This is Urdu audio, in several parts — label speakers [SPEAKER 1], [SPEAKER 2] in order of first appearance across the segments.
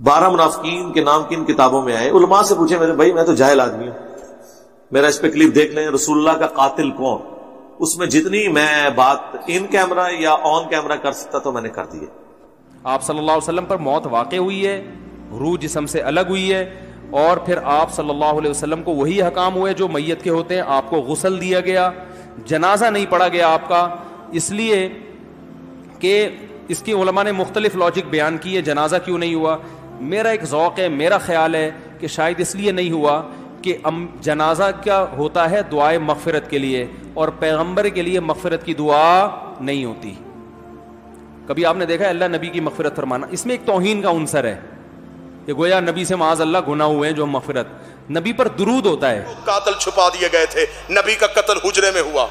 [SPEAKER 1] 12 منافقین کے نام کن کتابوں میں آئے؟ علماء سے پوچھے میرے بھائی میں تو جاہل آدمی ہوں، میرا اس پہ کلپ دیکھ لیں، رسول اللہ کا قاتل کون، اس میں جتنی میں بات ان کیمرہ یا آن کیمرہ کر سکتا تو میں نے کر دی ہے۔
[SPEAKER 2] آپ صلی اللہ علیہ وسلم پر موت واقع ہوئی ہے، روح جسم سے الگ ہوئی ہے، اور پھر آپ صلی اللہ علیہ وسلم کو وہی احکام ہوئے جو میت کے ہوتے ہیں، آپ کو غسل دیا گیا، جنازہ نہیں پڑھا گیا آپ کا، اس لیے کہ اس کی علماء نے مختلف لاجک بیان کی ہے جنازہ کیوں نہیں ہوا۔ میرا ایک ذوق ہے، میرا خیال ہے کہ شاید اس لیے نہیں ہوا کہ جنازہ کیا ہوتا ہے دعائے مغفرت کے لیے، اور پیغمبر کے لیے مغفرت کی دعا نہیں ہوتی۔ کبھی آپ نے دیکھا ہے اللہ نبی کی مغفرت فرمانا؟ اس میں ایک توہین کا عنصر ہے کہ گویا نبی سے معاذ اللہ گناہ ہوئے ہیں جو مغفرت، نبی پر درود ہوتا ہے۔
[SPEAKER 3] قاتل چھپا دیے گئے تھے، نبی کا قتل حجرے میں ہوا،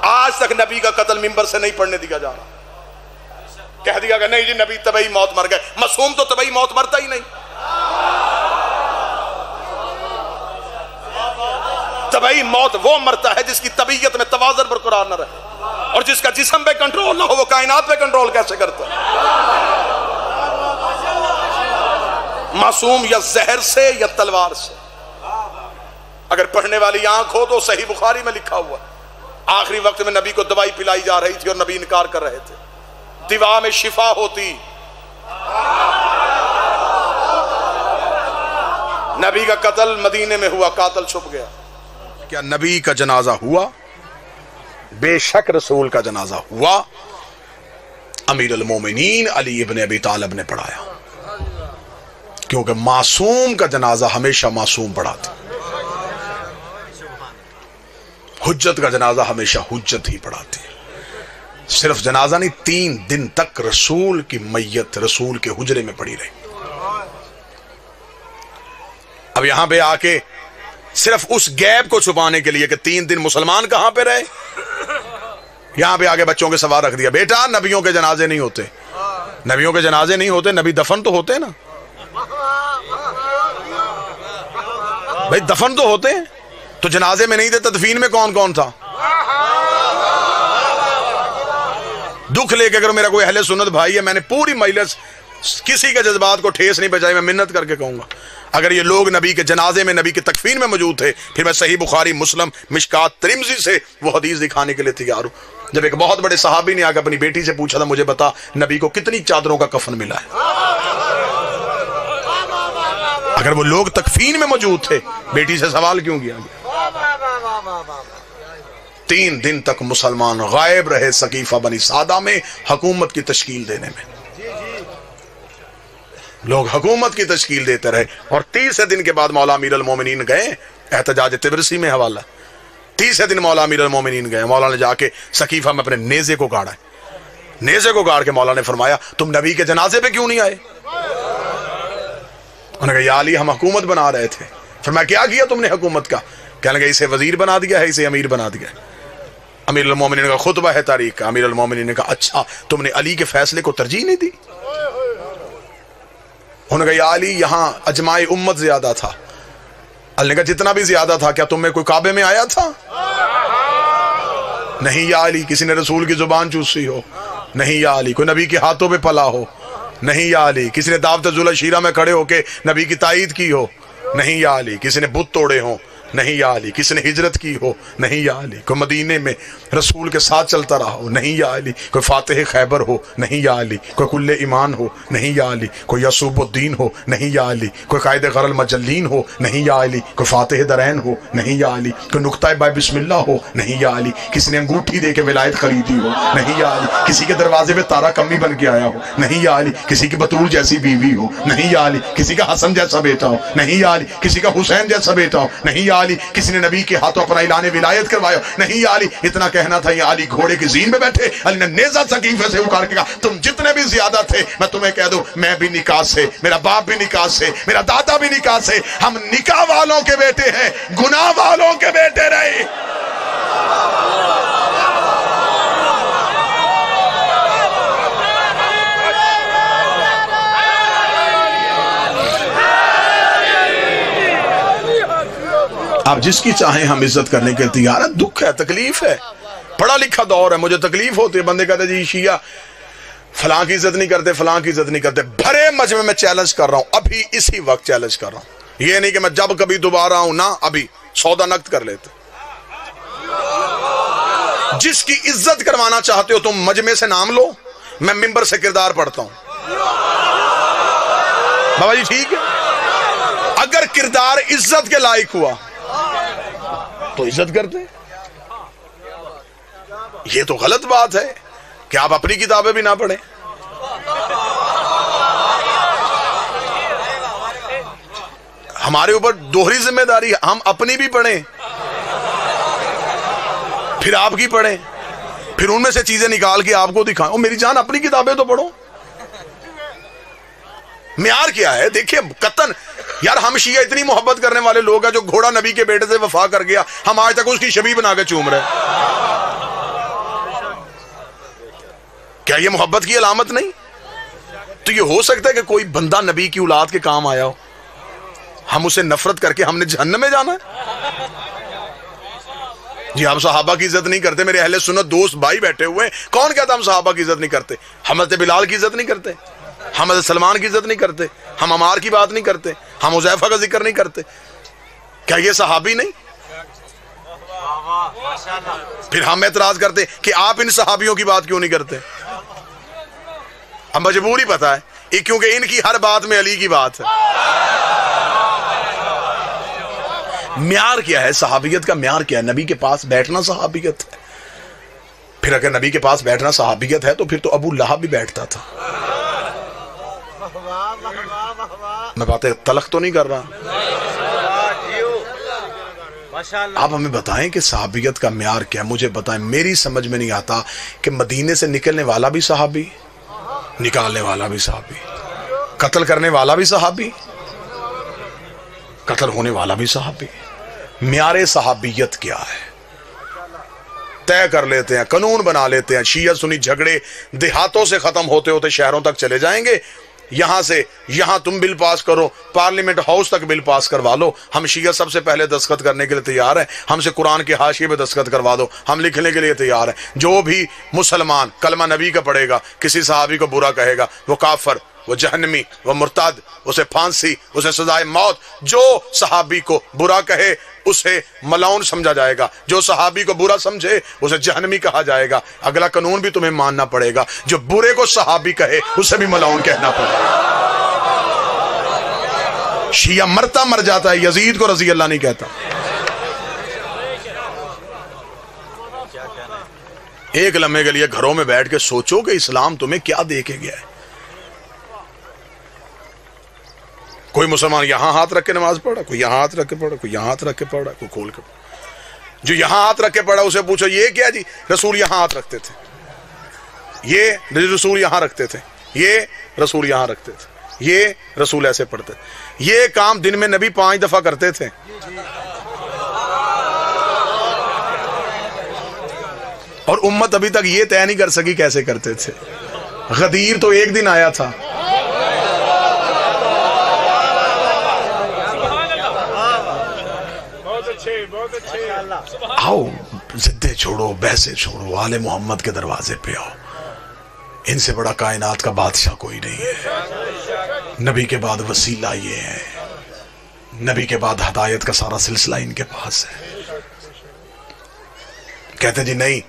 [SPEAKER 3] آج تک نبی کا قتل منبر سے نہیں پڑھنے دیا جا رہا۔ کہہ دیا کہ نہیں جی نبی طبعی موت مر گئے، معصوم تو طبعی موت مرتا ہی نہیں۔ طبعی موت وہ مرتا ہے جس کی طبیعت میں توازن برقرار نہ رہے، اور جس کا جسم پہ کنٹرول نہ ہو وہ کائنات پہ کنٹرول کیسے کرتا ہے؟ معصوم یا زہر سے یا تلوار سے۔ اگر پڑھنے والی آنکھ ہو تو صحیح بخاری میں لکھا ہوا آخری وقت میں نبی کو دوائی پلائی جا رہی تھی اور نبی انکار کر رہے تھے، دوا میں شفا ہوتی، نبی کا قتل مدینے میں ہوا، قاتل چھپ گیا۔ کیا نبی کا جنازہ ہوا؟ بے شک رسول کا جنازہ ہوا، امیر المومنین علی ابن ابی طالب نے پڑھایا، کیونکہ معصوم کا جنازہ ہمیشہ معصوم پڑھاتے، حجت کا جنازہ ہمیشہ حجت ہی پڑھاتے۔ صرف جنازہ نہیں، 3 دن تک رسول کی میت رسول کے حجرے میں پڑی رہی۔ اب یہاں پہ آ کے صرف اس گیپ کو چھپانے کے لیے کہ 3 دن مسلمان کہاں پہ رہے، یہاں پہ آگے بچوں کے سوال رکھ دیا، بیٹا نبیوں کے جنازے نہیں ہوتے، نبیوں کے جنازے نہیں ہوتے، نبی دفن تو ہوتے نا بھائی، دفن تو ہوتے ہیں، تو جنازے میں نہیں تھے، تدفین میں کون کون تھا؟ دکھ لے کے اگر میرا کوئی اہل سنت بھائی ہے، میں نے پوری مجلس کسی کے جذبات کو ٹھیس نہیں پہنچائی، میں منت کر کے کہوں گا اگر یہ لوگ نبی کے جنازے میں نبی کے تکفین میں موجود تھے، پھر میں صحیح بخاری مسلم مشکات ترمذی سے وہ حدیث دکھانے کے لیے تیار ہوں۔ جب ایک بہت بڑے صحابی نے آ کے اپنی بیٹی سے پوچھا تھا، مجھے بتا نبی کو کتنی چادروں کا کفن ملا ہے؟ اگر وہ لوگ تکفین میں موجود تھے، بیٹی سے سوال کیوں کیا گیا؟ 3 دن تک مسلمان غائب رہے سقیفہ بنی سعدہ میں حکومت کی تشکیل دینے میں، لوگ حکومت کی تشکیل دیتے رہے، اور 30 دن کے بعد مولا امیر المومنین گئے، احتجاج تبرسی میں حوالہ، 30 دن مولا امیر المومنین گئے، مولا نے جا کے سقیفہ میں اپنے نیزے کو گاڑا ہے، نیزے کو گاڑ کے مولا نے فرمایا تم نبی کے جنازے پہ کیوں نہیں آئے؟ انہوں نے کہا یا علی ہم حکومت بنا رہے تھے۔ فرمایا کیا کیا تم نے حکومت کا؟ کہنے لگا اسے وزیر بنا دیا ہے، اسے امیر بنا دیا ہے۔ امیر المومنین کا خطبہ ہے تاریخ کا، امیر المومنین نے کہا اچھا تم نے علی کے فیصلے کو ترجیح نہیں دی؟ انہوں نے کہا یا علی یہاں اجماع امت زیادہ تھا۔ علی نے کہا جتنا بھی زیادہ تھا کیا تم میں کوئی کعبے میں آیا تھا؟ نہیں یا علی کسی نے رسول کی زبان چوسی ہو؟ نہیں یا علی کوئی نبی کے ہاتھوں پہ پلا ہو؟ نہیں یا علی کسی نے دعوت ذوالشیرہ میں کھڑے ہو کے نبی کی تائید کی ہو؟ نہیں یا علی کسی نے بت توڑے ہوں؟ نہیں یا علی کسی نے ہجرت کی ہو؟ نہیں یا علی کوئی مدینے میں رسول کے ساتھ چلتا رہا ہو؟ نہیں یا علی کوئی فاتح خیبر ہو؟ نہیں یا علی کوئی کل ایمان ہو؟ نہیں یا علی کوئی یعصوب الدین ہو؟ نہیں یا علی کوئی قائد غر المجلین ہو؟ نہیں یا علی کوئی فاتح درین ہو؟ نہیں یا علی کوئی نقطہ بائے بسم اللہ ہو؟ نہیں یا علی کسی نے انگوٹھی دے کے ولایت خریدی ہو؟ نہیں یا علی کسی کے دروازے پہ تارا کمی بن کے آیا ہو؟ نہیں یا علی کسی کی بطول جیسی بیوی ہو؟ نہیں یا علی کسی کا حسن جیسا بیٹا ہو؟ نہیں یا علی کسی کا حسین جیسا بیٹا ہو؟ نہیں یا علی کسی نے نبی کے ہاتھوں اپنا اعلان ولایت کروایا؟ نہیں یا علی اتنا کہنا تھا یا علی گھوڑے کی زین میں بیٹھے، علی نے نیزہ سقیفے سے اکھاڑ کے کہا تم جتنے بھی زیادہ تھے میں تمہیں کہہ دوں میں بھی نکاح سے، میرا باپ بھی نکاح سے، میرا دادا بھی نکاح سے، ہم نکاح والوں کے بیٹے ہیں، گناہ والوں کے بیٹے رہے۔ آپ جس کی چاہیں ہم عزت کرنے کے تیار ہیں، دکھ ہے، تکلیف ہے، پڑھا لکھا دور ہے، مجھے تکلیف ہوتی ہے، بندے کہتے ہیں جی شیعہ فلاں کی عزت نہیں کرتے، فلاں کی عزت نہیں کرتے. بھرے مجمع میں چیلنج کر رہا ہوں، ابھی اسی وقت چیلنج کر رہا ہوں. یہ نہیں کہ میں جب کبھی دوبارہ ہوں، نہ، ابھی سودا نقد کر لیتے. جس کی عزت کروانا چاہتے ہو تم مجمع سے نام لو، میں ممبر سے کردار پڑھتا ہوں. بابا جی ٹھیک ہے. اگر کردار عزت کے لائق ہوا تو عزت کرتے. یہ تو غلط بات ہے کہ آپ اپنی کتابیں بھی نہ پڑھیں. ہمارے اوپر دوہری ذمہ داری ہے، ہم اپنی بھی پڑھیں، پھر آپ کی پڑھیں، پھر ان میں سے چیزیں نکال کے آپ کو دکھائیں. او میری جان، اپنی کتابیں تو پڑھو. معیار کیا ہے؟ دیکھیں قطن یار، ہم شیعہ اتنی محبت کرنے والے لوگ ہیں، جو گھوڑا نبی کے بیٹے سے وفا کر گیا، ہم آج تک اس کی شبیہ بنا کے چوم رہے. کیا یہ محبت کی علامت نہیں؟ تو یہ ہو سکتا ہے کہ کوئی بندہ نبی کی اولاد کے کام آیا ہو، ہم اسے نفرت کر کے ہم نے جہنم میں جانا ہے؟ جی ہم صحابہ کی عزت نہیں کرتے. میرے اہل سنت دوست بھائی بیٹھے ہوئے ہیں، کون کہتا ہم صحابہ کی عزت نہیں کرتے؟ ہم حضرت بلال کی عزت نہیں کرتے، ہم حضرت سلمان کی عزت نہیں کرتے، ہم عمار کی بات نہیں کرتے، ہم حذیفہ کا ذکر نہیں کرتے. کیا یہ صحابی نہیں؟ پھر ہم اعتراض کرتے کہ آپ ان صحابیوں کی بات کیوں نہیں کرتے؟ ہم مجبوری پتہ ہے، کیونکہ ان کی ہر بات میں علی کی بات ہے. معیار کیا ہے؟ صحابیت کا معیار کیا ہے؟ نبی کے پاس بیٹھنا صحابیت ہے. پھر اگر نبی کے پاس بیٹھنا صحابیت ہے تو پھر تو ابو لہب بھی بیٹھتا تھا. میں باتیں تلخ تو نہیں کر رہا. آپ ہمیں بتائیں کہ صحابیت کا معیار کیا ہے؟ مجھے بتائیں. میری سمجھ میں نہیں آتا کہ مدینے سے نکلنے والا بھی صحابی، نکالنے والا بھی صحابی، قتل کرنے والا بھی صحابی، قتل ہونے والا بھی صحابی. معیار صحابیت کیا ہے؟ طے کر لیتے ہیں، قانون بنا لیتے ہیں. شیعہ سنی جھگڑے دیہاتوں سے ختم ہوتے ہوتے شہروں تک چلے جائیں گے. یہاں سے یہاں تم بل پاس کرو، پارلیمنٹ ہاؤس تک بل پاس کروا لو. ہم شیعہ سب سے پہلے دستخط کرنے کے لیے تیار ہیں. ہم سے قرآن کے حاشیے پہ دستخط کروا دو، ہم لکھنے کے لیے تیار ہیں. جو بھی مسلمان کلمہ نبی کا پڑھے گا، کسی صحابی کو برا کہے گا، وہ کافر، وہ جہنمی، وہ مرتد، اسے پھانسی، اسے سزائے موت. جو صحابی کو برا کہے اسے ملعون سمجھا جائے گا، جو صحابی کو برا سمجھے اسے جہنمی کہا جائے گا. اگلا قانون بھی تمہیں ماننا پڑے گا، جو برے کو صحابی کہے اسے بھی ملعون کہنا پڑے گا. شیعہ مرتا مر جاتا ہے، یزید کو رضی اللہ نہیں کہتا. ایک لمحے کے لیے گھروں میں بیٹھ کے سوچو کہ اسلام تمہیں کیا دے کے گیا ہے. کوئی مسلمان یہاں ہاتھ رکھ کے نماز پڑھا، کوئی یہاں ہاتھ رکھ کے پڑھا، کوئی یہاں ہاتھ رکھ کے پڑھا، کوئی کھول کے پڑھا. جو یہاں ہاتھ رکھ کے پڑھا اسے پوچھو یہ کیا؟ جی رسول یہاں ہاتھ رکھتے تھے، یہ رسول یہاں رکھتے تھے، یہ رسول یہاں رکھتے تھے، یہ رسول ایسے پڑھتے تھے. یہ کام دن میں نبی 5 دفعہ کرتے تھے. اور امت ابھی تک یہ طے نہیں کر سکی کیسے کرتے تھے. غدیر تو ایک دن آیا تھا. آؤ ضدیں چھوڑو، بحثیں چھوڑو، آل محمد کے دروازے پہ آؤ. ان سے بڑا کائنات کا بادشاہ کوئی نہیں ہے. نبی کے بعد وسیلہ یہ ہے، نبی کے بعد ہدایت کا سارا سلسلہ ان کے پاس ہے. کہتے جی نہیں،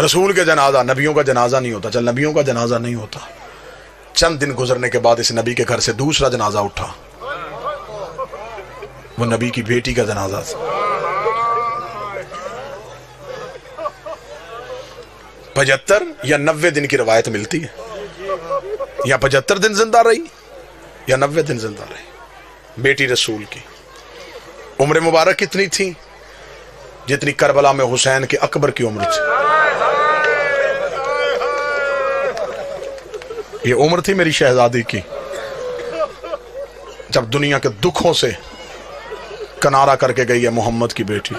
[SPEAKER 3] رسول کے جنازہ، نبیوں کا جنازہ نہیں ہوتا. چل نبیوں کا جنازہ نہیں ہوتا. چند دن گزرنے کے بعد اس نبی کے گھر سے دوسرا جنازہ اٹھا، وہ نبی کی بیٹی کا جنازہ تھا. 75 یا 90 دن کی روایت ملتی ہے، یا 75 دن زندہ رہی یا 90 دن زندہ رہی. بیٹی رسول کی عمر مبارک کتنی تھی؟ جتنی کربلا میں حسین کے اکبر کی عمر تھی. یہ عمر تھی میری شہزادی کی جب دنیا کے دکھوں سے کنارہ کر کے گئی ہے محمد کی بیٹی.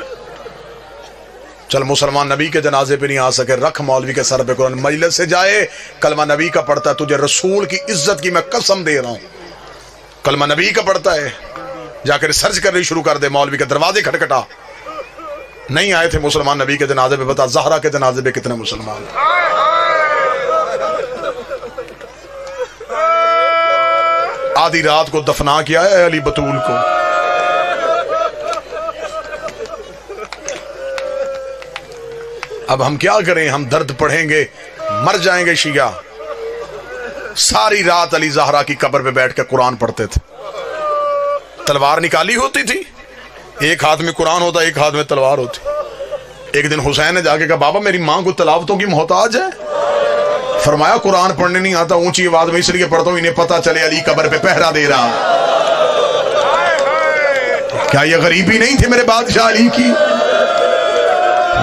[SPEAKER 3] چل مسلمان نبی کے جنازے پہ نہیں آ سکے، رکھ مولوی کے سر پہ قرآن، مجلس سے جائے کلمہ نبی کا پڑھتا ہے. تجھے رسول کی عزت کی میں قسم دے رہا ہوں، کلمہ نبی کا پڑھتا ہے. جا کر ریسرچ کرنی شروع کر دے، مولوی کے دروازے کھٹکھٹا. نہیں آئے تھے مسلمان نبی کے جنازے پہ، بتا زہرا کے جنازے پہ کتنے مسلمان. آدھی رات کو دفنا کیا ہے علی بطول کو. اب ہم کیا کریں؟ ہم درد پڑھیں گے، مر جائیں گے. شیعہ ساری رات علی زہرا کی قبر پہ بیٹھ کے قرآن پڑھتے تھے. تلوار نکالی ہوتی تھی، ایک ہاتھ میں قرآن ہوتا، ایک ہاتھ میں تلوار ہوتی. ایک دن حسین نے جا کے کہا بابا میری ماں کو تلاوتوں کی محتاج ہے. فرمایا قرآن پڑھنے نہیں آتا، اونچی آواز میں اس لیے پڑھتا ہوں انہیں پتا چلے علی قبر پہ پہرا دے رہا. کیا یہ غریبی نہیں تھی میرے بادشاہ علی کی؟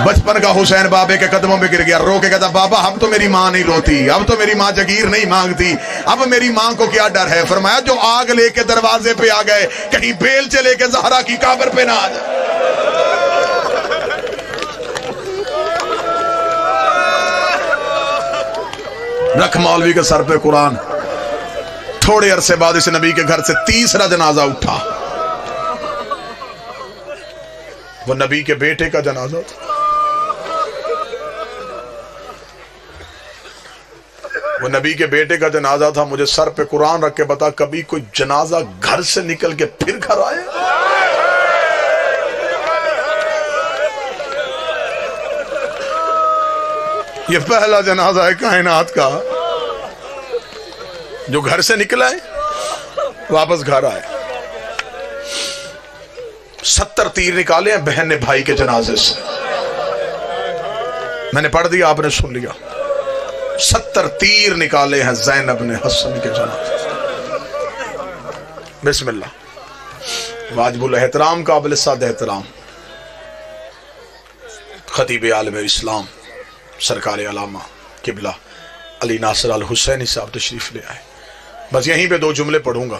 [SPEAKER 3] بچپن کا حسین بابے کے قدموں میں گر گیا، رو کے کہتا بابا اب تو میری ماں نہیں روتی، اب تو میری ماں جگیر نہیں مانگتی، اب میری ماں کو کیا ڈر ہے؟ فرمایا جو آگ لے کے دروازے پہ آ گئے کہیں بیل چلے کے زہرا کی قبر پہ نہ آ جائے. رکھ مولوی کے سر پہ قرآن. تھوڑے عرصے بعد اس نبی کے گھر سے تیسرا جنازہ اٹھا. وہ نبی کے بیٹے کا جنازہ تھا. وہ نبی کے بیٹے کا جنازہ تھا. مجھے سر پہ قرآن رکھ کے بتا کبھی کوئی جنازہ گھر سے نکل کے پھر گھر آئے؟ یہ پہلا جنازہ ہے کائنات کا جو گھر سے نکلا ہے واپس گھر آئے. 70 تیر نکالے ہیں بہن نے بھائی کے جنازے سے. میں نے پڑھ دیا، آپ نے سن لیا. 70 تیر نکالے ہیں زینب نے حسن کے جنازے سے. بسم اللہ. واجب الاحترام قابل صد احترام خطیب عالم اسلام سرکار علامہ قبلہ علی ناصر الحسینی صاحب تشریف لے آئے. بس یہیں پہ 2 جملے پڑھوں گا،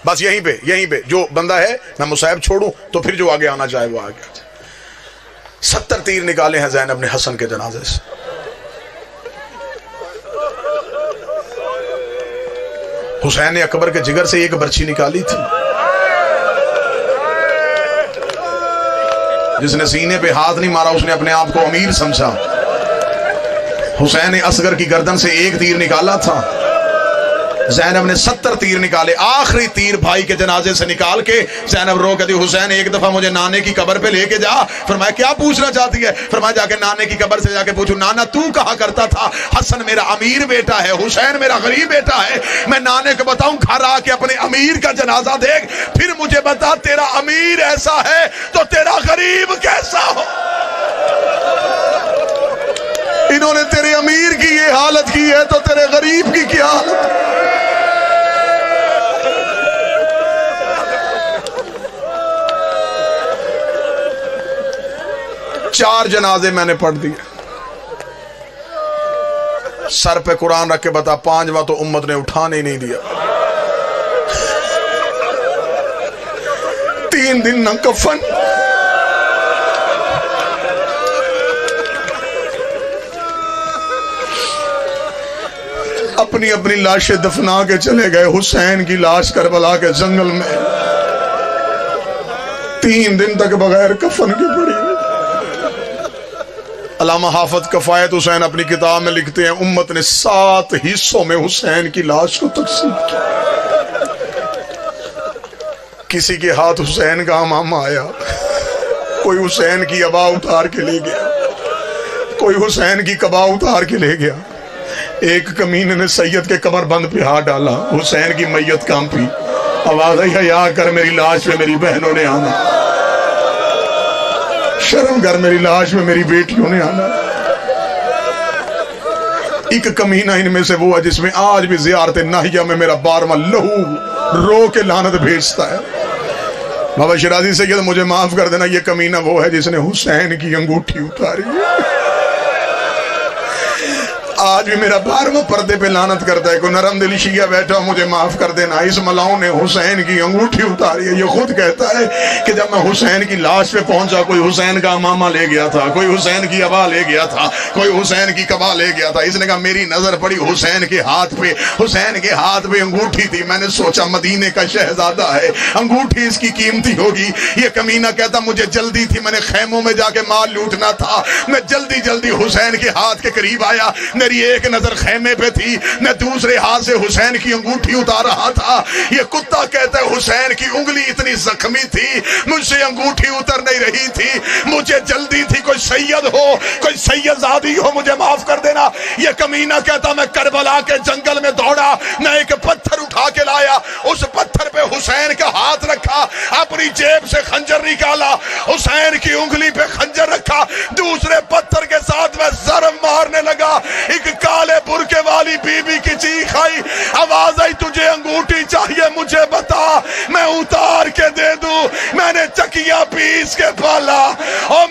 [SPEAKER 3] بس یہیں پہ جو بندہ ہے میں مصاحب چھوڑوں تو پھر جو آگے آنا چاہے وہ آگے. 70 تیر نکالے ہیں زینب نے حسن کے جنازے سے. حسین نے اکبر کے جگر سے ایک برچھی نکالی تھی. جس نے سینے پہ ہاتھ نہیں مارا اس نے اپنے آپ کو امیر سمجھا. حسین نے اصغر کی گردن سے ایک تیر نکالا تھا، زینب نے 70 تیر نکالے. آخری تیر بھائی کے جنازے سے نکال کے زینب رو کہتی حسین ایک دفعہ مجھے نانے کی قبر پہ لے کے جا. فرمایا کیا پوچھنا چاہتی ہے؟ فرمایا جا کے نانے کی قبر سے جا کے پوچھو نانا تو کہا کرتا تھا حسن میرا امیر بیٹا ہے، حسین میرا غریب بیٹا ہے. میں نانے کو بتاؤں گھر آ کے اپنے امیر کا جنازہ دیکھ، پھر مجھے بتا تیرا امیر ایسا ہے تو تیرا غریب کیسا ہو. انہوں نے تیرے امیر کی یہ حالت کی ہے تو تیرے غریب کی کیا حالت؟ 4 جنازے میں نے پڑھ دیے. سر پہ قرآن رکھ کے بتا 5واں تو امت نے اٹھانے ہی نہیں دیا. 3 دن نہ کفن، اپنی اپنی لاشیں دفنا کے چلے گئے. حسین کی لاش کربلا کے جنگل میں 3 دن تک بغیر کفن کے پڑی. علامہ حافظ کفایت حسین اپنی کتاب میں لکھتے ہیں امت نے 7 حصوں میں حسین کی لاش کو تقسیم کیا. کسی کے ہاتھ حسین کا امامہ آیا، کوئی حسین کی عبا اتار کے لے گیا، کوئی حسین کی قبا اتار کے لے گیا. ایک کمینے نے سید کے کمر بند پہ ہاتھ ڈالا، حسین کی میت کانپی. آواز آئی حیا کر میری لاش پہ میری بہنوں نے آنا، شرم کر میری لاش میں میری بیٹیوں نے آنا. ایک کمینہ ان میں سے وہ ہے جس میں آج بھی زیارت ناہیہ میں میرا 12واں لہو رو کے لعنت بھیجتا ہے. بابا شرازی سید مجھے معاف کر دینا، یہ کمینہ وہ ہے جس نے حسین کی انگوٹھی اتاری. آج بھی میرا 12واں پردے پہ لعنت کرتا ہے. کوئی نرم دل شیعہ بیٹھا مجھے معاف کر دینا، اس ملاؤں نے حسین کی انگوٹھی اتاری ہے. یہ خود کہتا ہے کہ جب میں حسین کی لاش پہ پہنچا کوئی حسین کا امامہ لے گیا تھا، کوئی حسین کی عبا لے گیا تھا، کوئی حسین کی قبا لے گیا تھا. اس نے کہا میری نظر پڑی حسین کے ہاتھ پہ، حسین کے ہاتھ پہ انگوٹھی تھی. میں نے سوچا مدینے کا شہزادہ ہے، انگوٹھی اس کی قیمتی ہوگی. یہ کمینہ کہتا مجھے جلدی تھی، میں نے خیموں میں جا کے مال لوٹنا تھا. میں جلدی حسین کے ہاتھ کے قریب آیا، میری میری ایک نظر خیمے پہ تھی، میں دوسرے ہاتھ سے حسین کی انگوٹھی اتار رہا تھا۔ یہ کتا کہتا ہے حسین کی انگلی اتنی زخمی تھی، مجھ سے انگوٹھی اتر نہیں رہی تھی، مجھے جلدی تھی، کوئی سید ہو، کوئی سید زادی ہو، مجھے معاف کر دینا۔ یہ کمینہ کہتا میں کربلا کے جنگل میں دوڑا، میں ایک پتھر اٹھا کے لایا، اس پتھر پہ حسین کا ہاتھ رکھا، اپنی جیب سے خنجر نکالا، حسین کی انگلی پہ خنجر رکھا، دوسرے پتھر کے ساتھ میں ضرب مارنے لگا۔ ایک کالے برقعے والی بی بی کی چیخ آئی، آواز آئی تجھے انگوٹھی چاہیے مجھے بتا، میں اتار کے دے دوں۔ میں نے چکیاں پیس کے پالا، اور